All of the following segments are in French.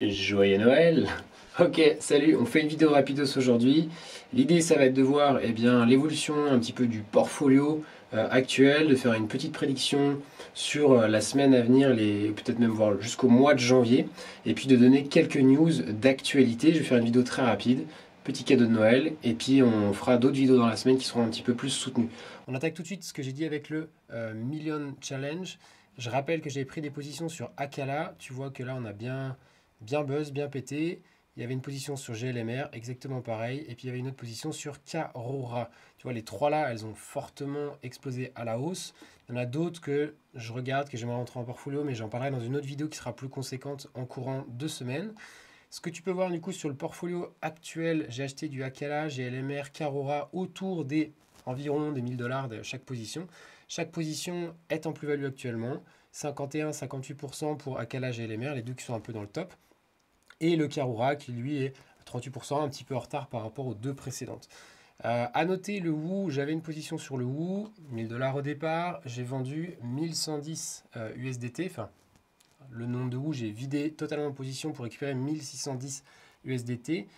Joyeux Noël! Ok, salut, on fait une vidéo rapidos aujourd'hui. L'idée, ça va être de voir l'évolution un petit peu du portfolio actuel, de faire une petite prédiction sur la semaine à venir, peut-être même voir jusqu'au mois de janvier, et puis de donner quelques news d'actualité. Je vais faire une vidéo très rapide, petit cadeau de Noël, et puis on fera d'autres vidéos dans la semaine qui seront un petit peu plus soutenues. On attaque tout de suite ce que j'ai dit avec le Million Challenge. Je rappelle que j'avais pris des positions sur Akala. Tu vois que là, on a bien buzz, bien pété. Il y avait une position sur GLMR, exactement pareil. Et puis il y avait une autre position sur Karora. Tu vois, les trois là, elles ont fortement explosé à la hausse. Il y en a d'autres que je regarde, que j'aimerais rentrer en portfolio, mais j'en parlerai dans une autre vidéo qui sera plus conséquente en courant 2 semaines. Ce que tu peux voir du coup sur le portfolio actuel, j'ai acheté du Akala, GLMR, Karora autour des environ des 1000 $ de chaque position. Chaque position est en plus-value actuellement. 51-58% pour Akala, GLMR, les deux qui sont un peu dans le top. Et le Karura qui lui est 38%, un petit peu en retard par rapport aux deux précédentes. À noter le WOO, j'avais une position sur le WOO, 1000 $ au départ, j'ai vendu 1110 USDT, enfin le nom de WOO, j'ai vidé totalement en position pour récupérer 1610 USDT.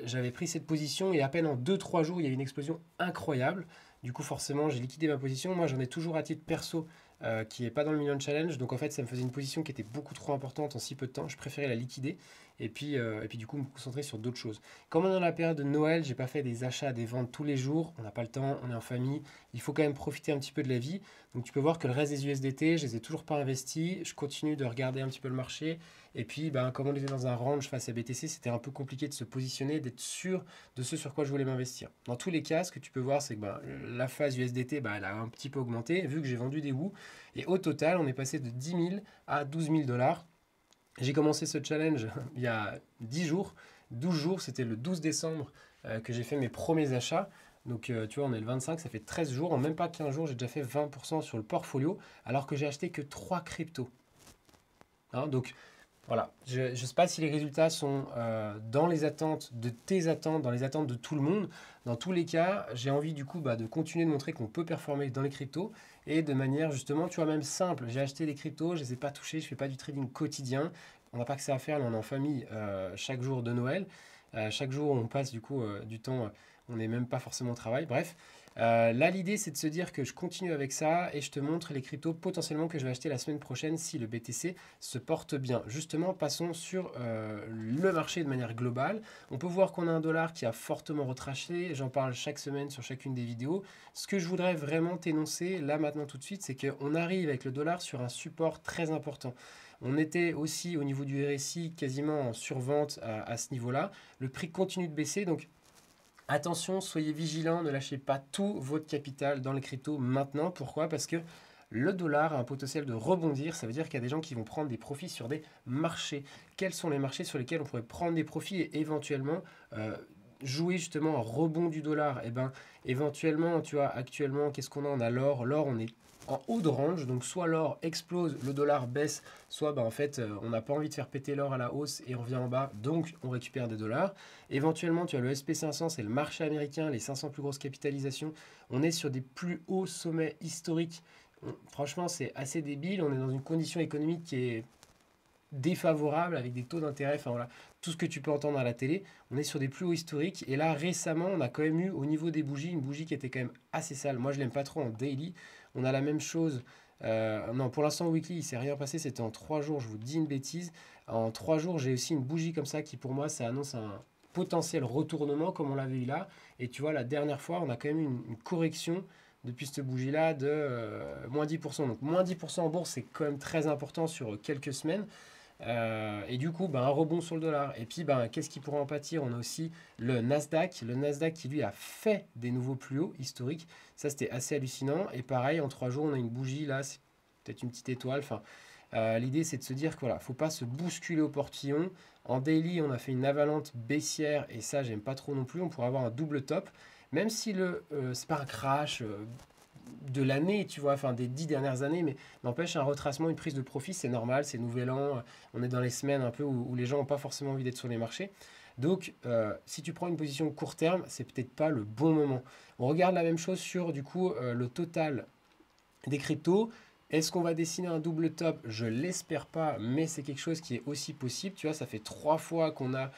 J'avais pris cette position et à peine en 2-3 jours, il y a eu une explosion incroyable. Du coup, forcément, j'ai liquidé ma position. Moi, j'en ai toujours à titre perso qui n'est pas dans le Million Challenge. Donc, en fait, ça me faisait une position qui était beaucoup trop importante en si peu de temps. Je préférais la liquider et puis du coup, me concentrer sur d'autres choses. Comme on est dans la période de Noël, j'ai pas fait des achats, des ventes tous les jours. On n'a pas le temps, on est en famille. Il faut quand même profiter un petit peu de la vie. Donc, tu peux voir que le reste des USDT, je les ai toujours pas investis. Je continue de regarder un petit peu le marché. Et puis, comme on était dans un range face à BTC, c'était un peu compliqué de se positionner, d'être sûr de ce sur quoi je voulais m'investir. Dans tous les cas, ce que tu peux voir, c'est que la phase USDT, elle a un petit peu augmenté, vu que j'ai vendu des WOO. Et au total, on est passé de 10 000 à 12 000 $. J'ai commencé ce challenge il y a 10 jours. 12 jours, c'était le 12 décembre que j'ai fait mes premiers achats. Donc, tu vois, on est le 25, ça fait 13 jours. En même pas 15 jours, j'ai déjà fait 20% sur le portfolio, alors que j'ai acheté que 3 cryptos. Hein, donc, voilà, je ne sais pas si les résultats sont dans les attentes de tes attentes, dans les attentes de tout le monde. Dans tous les cas, j'ai envie du coup de continuer de montrer qu'on peut performer dans les cryptos et de manière justement, tu vois, même simple. J'ai acheté des cryptos, je ne les ai pas touchés, je ne fais pas du trading quotidien. On n'a pas que ça à faire, là, on est en famille chaque jour de Noël. Chaque jour, on passe du coup du temps, on n'est même pas forcément au travail. Bref, là, l'idée, c'est de se dire que je continue avec ça et je te montre les cryptos potentiellement que je vais acheter la semaine prochaine si le BTC se porte bien. Justement, passons sur le marché de manière globale. On peut voir qu'on a un dollar qui a fortement retraché. J'en parle chaque semaine sur chacune des vidéos. Ce que je voudrais vraiment t'énoncer là maintenant tout de suite, c'est qu'on arrive avec le dollar sur un support très important. On était aussi au niveau du RSI quasiment en survente à ce niveau-là. Le prix continue de baisser, donc attention, soyez vigilants, ne lâchez pas tout votre capital dans les cryptos maintenant. Pourquoi? Parce que le dollar a un potentiel de rebondir. Ça veut dire qu'il y a des gens qui vont prendre des profits sur des marchés. Quels sont les marchés sur lesquels on pourrait prendre des profits et éventuellement jouer justement un rebond du dollar? Et éventuellement, tu vois, actuellement, qu'est-ce qu'on a? On a l'or. L'or, on est en haut de range, donc soit l'or explose, le dollar baisse, soit en fait on n'a pas envie de faire péter l'or à la hausse et on revient en bas, donc on récupère des dollars. Éventuellement, tu as le SP500, c'est le marché américain, les 500 plus grosses capitalisations. On est sur des plus hauts sommets historiques. Franchement, c'est assez débile. On est dans une condition économique qui est défavorable avec des taux d'intérêt, enfin voilà, tout ce que tu peux entendre à la télé. On est sur des plus hauts historiques. Et là, récemment, on a quand même eu au niveau des bougies, une bougie qui était quand même assez sale. Moi, je l'aime pas trop en daily. On a la même chose. Non, pour l'instant, weekly, il s'est rien passé. C'était en 3 jours, je vous dis une bêtise. En 3 jours, j'ai aussi une bougie comme ça qui, pour moi, ça annonce un potentiel retournement comme on l'avait eu là. Et tu vois, la dernière fois, on a quand même eu une correction depuis cette bougie-là de moins 10%. Donc moins 10% en bourse, c'est quand même très important sur quelques semaines. Et du coup, un rebond sur le dollar. Et puis, qu'est-ce qui pourrait en pâtir? On a aussi le Nasdaq. Le Nasdaq qui, lui, a fait des nouveaux plus hauts historiques. Ça, c'était assez hallucinant. Et pareil, en 3 jours, on a une bougie. Là, c'est peut-être une petite étoile. Enfin, l'idée, c'est de se dire que voilà, faut pas se bousculer au portillon. En daily, on a fait une avalanche baissière. Et ça, j'aime pas trop non plus. On pourrait avoir un double top. Même si c'est pas un crash de l'année, tu vois, enfin des 10 dernières années, mais n'empêche un retracement, une prise de profit, c'est normal, c'est nouvel an, on est dans les semaines un peu où les gens n'ont pas forcément envie d'être sur les marchés. Donc, si tu prends une position court terme, c'est peut-être pas le bon moment. On regarde la même chose sur du coup le total des cryptos. Est-ce qu'on va dessiner un double top? Je l'espère pas, mais c'est quelque chose qui est aussi possible. Tu vois, ça fait 3 fois qu'on a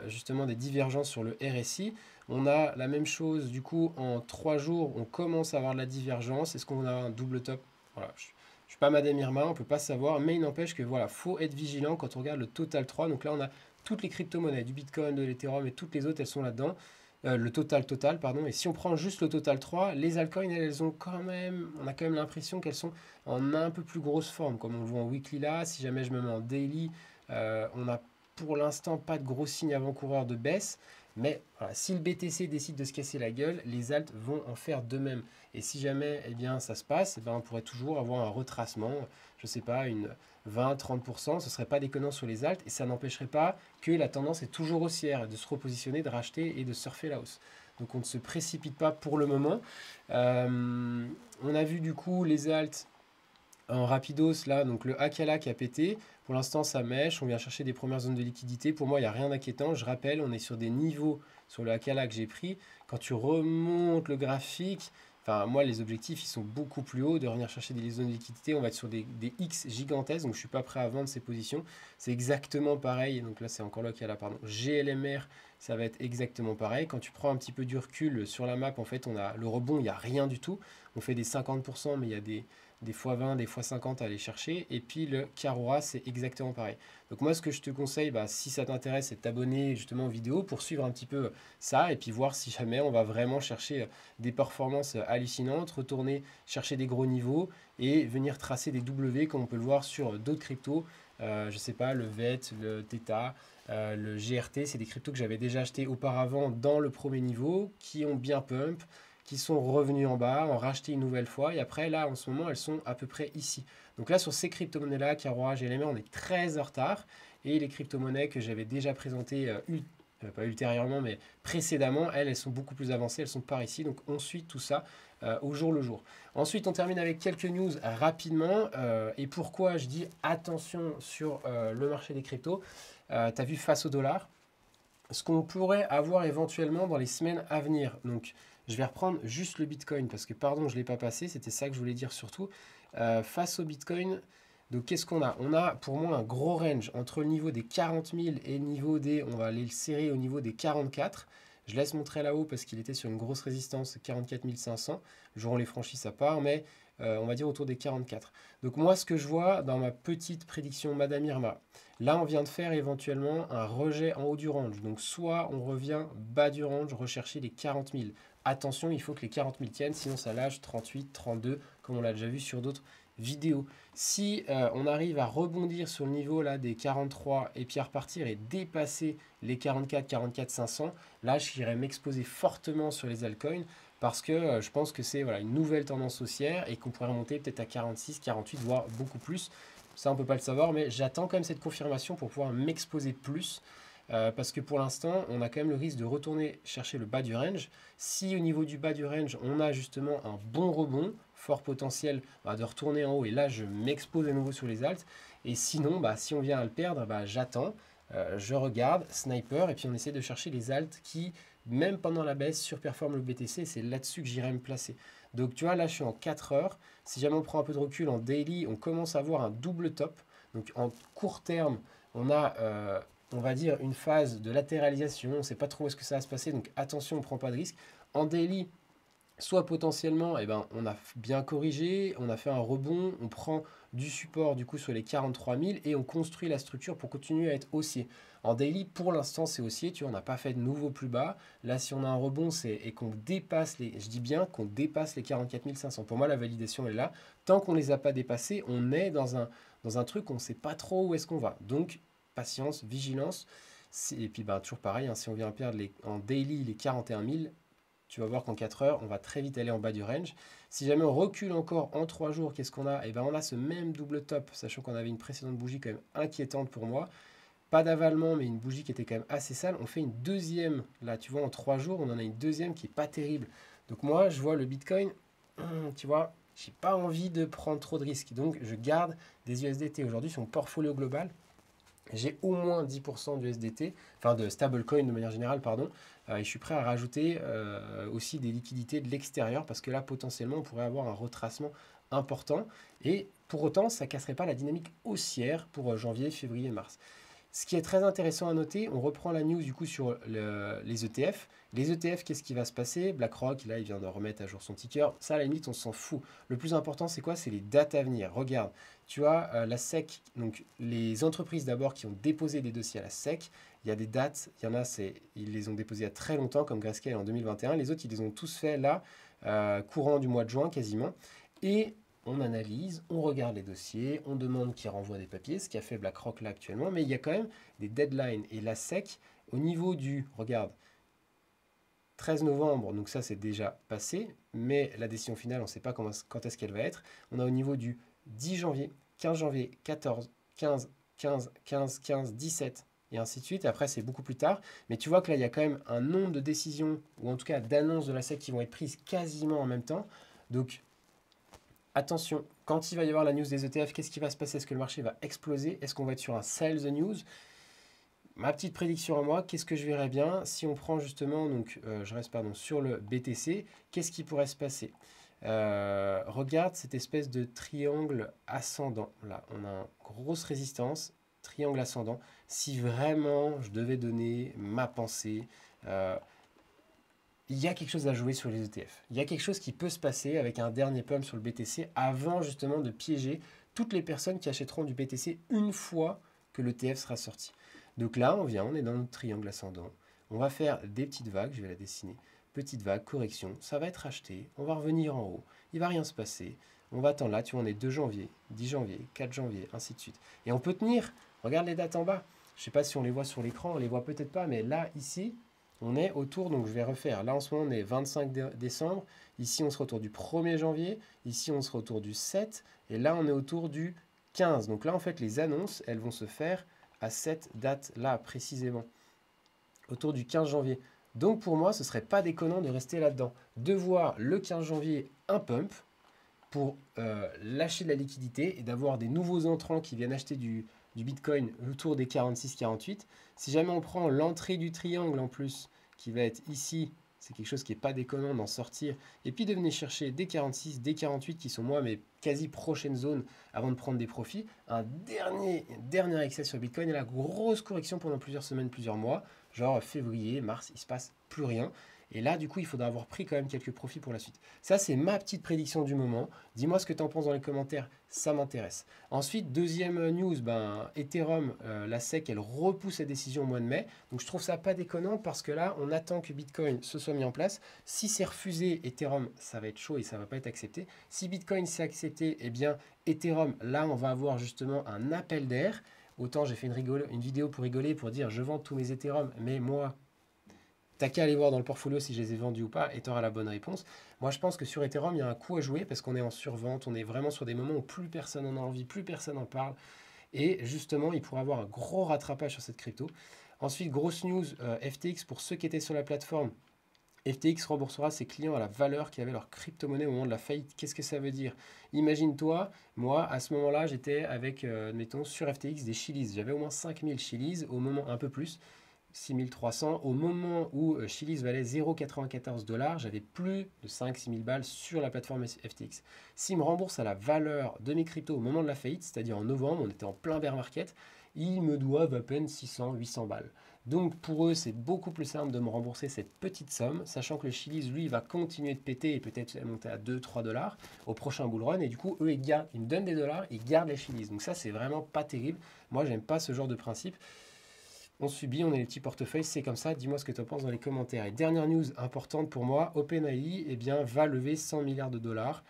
justement des divergences sur le RSI. On a la même chose, du coup, en 3 jours, on commence à avoir de la divergence. Est-ce qu'on a un double top? Voilà, je ne suis pas Madame Irma, on ne peut pas savoir, mais il n'empêche que voilà, faut être vigilant quand on regarde le total 3. Donc là, on a toutes les crypto-monnaies, du Bitcoin, de l'Ethereum et toutes les autres, elles sont là-dedans. Le total, pardon. Et si on prend juste le total 3, les altcoins, elles ont quand même, on a quand même l'impression qu'elles sont en un peu plus grosse forme, comme on le voit en weekly là. Si jamais je me mets en daily, on n'a pour l'instant pas de gros signes avant-coureurs de baisse. Mais voilà, si le BTC décide de se casser la gueule, les alts vont en faire de même. Et si jamais eh bien, ça se passe, eh bien, on pourrait toujours avoir un retracement, je ne sais pas, une 20-30%, ce ne serait pas déconnant sur les alts, et ça n'empêcherait pas que la tendance est toujours haussière, de se repositionner, de racheter et de surfer la hausse. Donc on ne se précipite pas pour le moment. On a vu du coup les alts en rapidos là, donc le Akala qui a pété. Pour l'instant, ça mèche. On vient chercher des premières zones de liquidité. Pour moi, il n'y a rien d'inquiétant. Je rappelle, on est sur des niveaux sur le Akala que j'ai pris. Quand tu remontes le graphique, enfin, moi, les objectifs, ils sont beaucoup plus hauts. De revenir chercher des zones de liquidité, on va être sur des X gigantesques. Donc, je ne suis pas prêt à vendre ces positions. C'est exactement pareil. Donc là, c'est encore le Akala, pardon. GLMR, ça va être exactement pareil. Quand tu prends un petit peu du recul sur la map, en fait, on a le rebond, il n'y a rien du tout. On fait des 50%, mais il y a des x20, des x50 à aller chercher. Et puis le Karora, c'est exactement pareil. Donc moi, ce que je te conseille, si ça t'intéresse, c'est de t'abonner justement aux vidéos pour suivre un petit peu ça et puis voir si jamais on va vraiment chercher des performances hallucinantes, retourner chercher des gros niveaux et venir tracer des W comme on peut le voir sur d'autres cryptos. Je sais pas, le VET, le Theta, le GRT, c'est des cryptos que j'avais déjà achetés auparavant dans le premier niveau, qui ont bien pump, qui sont revenus en bas, ont racheté une nouvelle fois, et après là en ce moment elles sont à peu près ici. Donc là sur ces crypto-monnaies-là, Karora, GLMR, on est très en retard, et les crypto-monnaies que j'avais déjà présentées pas ultérieurement, mais précédemment, elles sont beaucoup plus avancées, elles sont par ici, donc on suit tout ça au jour le jour. Ensuite, on termine avec quelques news rapidement, et pourquoi je dis attention sur le marché des cryptos. Tu as vu face au dollar, ce qu'on pourrait avoir éventuellement dans les semaines à venir. Donc, je vais reprendre juste le Bitcoin, parce que pardon, je ne l'ai pas passé, c'était ça que je voulais dire surtout. Face au Bitcoin, donc qu'est-ce qu'on a? On a pour moi un gros range entre le niveau des 40 000 et le niveau des, on va aller le serrer au niveau des 44. Je laisse montrer là-haut parce qu'il était sur une grosse résistance, 44 500. Le jour où on les franchit, ça part, mais on va dire autour des 44. Donc moi, ce que je vois dans ma petite prédiction Madame Irma, là, on vient de faire éventuellement un rejet en haut du range. Donc soit on revient bas du range, rechercher les 40 000. Attention, il faut que les 40 000 tiennent, sinon ça lâche 38, 32, comme on l'a déjà vu sur d'autres vidéos. Si on arrive à rebondir sur le niveau là des 43 et puis à repartir et dépasser les 44, 44 500, là j'irai m'exposer fortement sur les altcoins parce que je pense que c'est voilà, une nouvelle tendance haussière et qu'on pourrait remonter peut-être à 46, 48, voire beaucoup plus. Ça on ne peut pas le savoir, mais j'attends quand même cette confirmation pour pouvoir m'exposer plus. Parce que pour l'instant, on a quand même le risque de retourner chercher le bas du range. Si au niveau du bas du range, on a justement un bon rebond, fort potentiel de retourner en haut, et là, je m'expose à nouveau sur les alts. Et sinon, si on vient à le perdre, j'attends, je regarde, sniper, et puis on essaie de chercher les alts qui, même pendant la baisse, surperforment le BTC. C'est là-dessus que j'irai me placer. Donc tu vois, là, je suis en 4 heures. Si jamais on prend un peu de recul en daily, on commence à voir un double top. Donc en court terme, on a on va dire, une phase de latéralisation. On ne sait pas trop où est-ce que ça va se passer, donc attention, on ne prend pas de risque. En daily, soit potentiellement, on a bien corrigé, on a fait un rebond, on prend du support du coup sur les 43 000 et on construit la structure pour continuer à être haussier. En daily, pour l'instant, c'est haussier, tu vois, on n'a pas fait de nouveau plus bas. Là, si on a un rebond, et qu'on dépasse je dis bien qu'on dépasse les 44 500. Pour moi, la validation est là. Tant qu'on ne les a pas dépassés, on est dans un truc, on ne sait pas trop où est-ce qu'on va. Donc, patience, vigilance. Et puis toujours pareil, si on vient perdre en daily les 41 000, tu vas voir qu'en 4 heures, on va très vite aller en bas du range. Si jamais on recule encore en 3 jours, qu'est-ce qu'on a? On a ce même double top, sachant qu'on avait une précédente bougie quand même inquiétante pour moi. Pas d'avalement, mais une bougie qui était quand même assez sale. On fait une deuxième, là tu vois, en 3 jours, on en a une deuxième qui n'est pas terrible. Donc moi, je vois le Bitcoin, tu vois, j'ai pas envie de prendre trop de risques. Donc je garde des USDT aujourd'hui sur mon portfolio global. J'ai au moins 10% du SDT, enfin de stablecoin de manière générale, pardon, et je suis prêt à rajouter aussi des liquidités de l'extérieur parce que là, potentiellement, on pourrait avoir un retracement important. Et pour autant, ça ne casserait pas la dynamique haussière pour janvier, février, mars. Ce qui est très intéressant à noter, on reprend la news du coup sur les ETF. Les ETF, qu'est-ce qui va se passer? BlackRock, là, il vient de remettre à jour son ticker. Ça, à la limite, on s'en fout. Le plus important, c'est quoi? C'est les dates à venir. Regarde, tu as la SEC, donc les entreprises d'abord qui ont déposé des dossiers à la SEC. Il y a des dates, il y en a, ils les ont déposés il y a très longtemps, comme Grayscale en 2021. Les autres, ils les ont tous fait là, courant du mois de juin quasiment. Et on analyse, on regarde les dossiers, on demande qui renvoie des papiers, ce qu'a fait BlackRock là actuellement, mais il y a quand même des deadlines. Et la SEC, au niveau du, regarde, 13 novembre, donc ça c'est déjà passé, mais la décision finale, on ne sait pas quand est-ce qu'elle va être. On a au niveau du 10 janvier, 15 janvier, 14, 15, 15, 15, 15, 17, et ainsi de suite. Après, c'est beaucoup plus tard. Mais tu vois que là, il y a quand même un nombre de décisions, ou en tout cas d'annonces de la SEC qui vont être prises quasiment en même temps. Donc, attention, quand il va y avoir la news des ETF, qu'est-ce qui va se passer? Est-ce que le marché va exploser? Est-ce qu'on va être sur un sell the news? Ma petite prédiction à moi, qu'est-ce que je verrais bien si on prend justement, donc je reste pardon, sur le BTC, qu'est-ce qui pourrait se passer? Regarde cette espèce de triangle ascendant. Là, on a une grosse résistance, triangle ascendant. Si vraiment je devais donner ma pensée, il y a quelque chose à jouer sur les ETF. Il y a quelque chose qui peut se passer avec un dernier pump sur le BTC avant justement de piéger toutes les personnes qui achèteront du BTC une fois que l'ETF sera sorti. Donc là, on est dans notre triangle ascendant. On va faire des petites vagues, je vais la dessiner. Petite vague, correction, ça va être acheté, on va revenir en haut, il ne va rien se passer. On va attendre là, tu vois, on est 2 janvier, 10 janvier, 4 janvier, ainsi de suite. Et on peut tenir, regarde les dates en bas. Je ne sais pas si on les voit sur l'écran, on ne les voit peut-être pas, mais là, ici, on est autour, donc je vais refaire. Là, en ce moment, on est 25 décembre. Ici, on sera autour du 1er janvier. Ici, on sera autour du 7. Et là, on est autour du 15. Donc là, en fait, les annonces, elles vont se faire à cette date-là, précisément. Autour du 15 janvier. Donc, pour moi, ce ne serait pas déconnant de rester là-dedans. De voir le 15 janvier un pump pour lâcher de la liquidité et d'avoir des nouveaux entrants qui viennent acheter du Bitcoin autour des 46-48. Si jamais on prend l'entrée du triangle en plus, qui va être ici, c'est quelque chose qui n'est pas déconnant d'en sortir. Et puis de venir chercher des 46, des 48 qui sont moi mes quasi prochaines zones avant de prendre des profits. Un dernier excès sur Bitcoin et la grosse correction pendant plusieurs semaines, plusieurs mois. Genre février, mars, il ne se passe plus rien. Et là, du coup, il faudra avoir pris quand même quelques profits pour la suite. Ça, c'est ma petite prédiction du moment. Dis-moi ce que tu en penses dans les commentaires, ça m'intéresse. Ensuite, deuxième news, Ethereum, la SEC, elle repousse sa décision au mois de mai. Donc, je trouve ça pas déconnant parce que là, on attend que Bitcoin se soit mis en place. Si c'est refusé, Ethereum, ça va être chaud et ça va pas être accepté. Si Bitcoin s'est accepté, eh bien, Ethereum, là, on va avoir justement un appel d'air. Autant j'ai fait une vidéo pour rigoler, pour dire je vends tous mes Ethereum, mais moi, t'as qu'à aller voir dans le portfolio si je les ai vendus ou pas et tu auras la bonne réponse. Moi, je pense que sur Ethereum, il y a un coup à jouer parce qu'on est en survente, on est vraiment sur des moments où plus personne en a envie, plus personne en parle. Et justement, il pourrait avoir un gros rattrapage sur cette crypto. Ensuite, grosse news, FTX, pour ceux qui étaient sur la plateforme, FTX remboursera ses clients à la valeur qui avait leur crypto-monnaie au moment de la faillite. Qu'est-ce que ça veut dire? Imagine-toi, moi, à ce moment-là, j'étais avec, mettons, sur FTX des Chiliz. J'avais au moins 5000 Chiliz, au moment un peu plus. 6300. Au moment où Chiliz valait 0,94 $, j'avais plus de 5-6 000 balles sur la plateforme FTX. S'ils me remboursent à la valeur de mes cryptos au moment de la faillite, c'est-à-dire en novembre, on était en plein bear market, ils me doivent à peine 600-800 balles. Donc pour eux, c'est beaucoup plus simple de me rembourser cette petite somme, sachant que le Chiliz, lui, va continuer de péter et peut-être monter à 2-3 $ au prochain bull run. Et du coup, eux, ils me donnent des dollars, ils gardent les Chiliz. Donc ça, c'est vraiment pas terrible. Moi, j'aime pas ce genre de principe. On subit, on a les petits portefeuilles, c'est comme ça. Dis-moi ce que tu en penses dans les commentaires. Et dernière news importante pour moi, OpenAI va lever 100 milliards de dollars.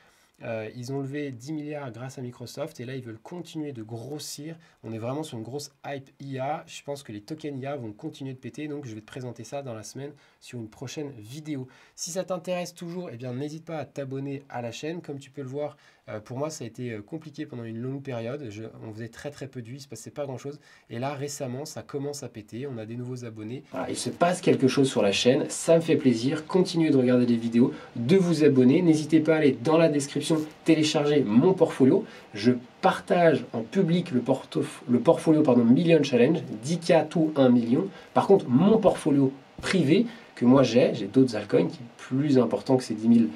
Ils ont levé 10 milliards grâce à Microsoft et là ils veulent continuer de grossir. On est vraiment sur une grosse hype IA. Je pense que les tokens IA vont continuer de péter, donc je vais te présenter ça dans la semaine sur une prochaine vidéo. Si ça t'intéresse toujours, n'hésite pas à t'abonner à la chaîne. Comme tu peux le voir, pour moi ça a été compliqué pendant une longue période. On faisait très peu de vues, il ne se passait pas grand chose. Et là récemment ça commence à péter, on a des nouveaux abonnés. Voilà, il se passe quelque chose sur la chaîne, ça me fait plaisir. Continuez de regarder les vidéos, de vous abonner. N'hésitez pas à aller dans la description télécharger mon portfolio. Je partage en public le portfolio Million Challenge, 10K tout 1 million. Par contre, mon portfolio privé que moi j'ai d'autres altcoins qui est plus important que ces 12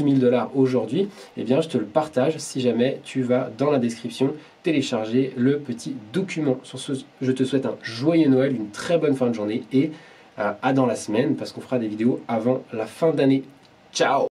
000 $ aujourd'hui, eh bien je te le partage si jamais tu vas dans la description télécharger le petit document. Sur ce, je te souhaite un joyeux Noël, une très bonne fin de journée et à dans la semaine parce qu'on fera des vidéos avant la fin d'année. Ciao!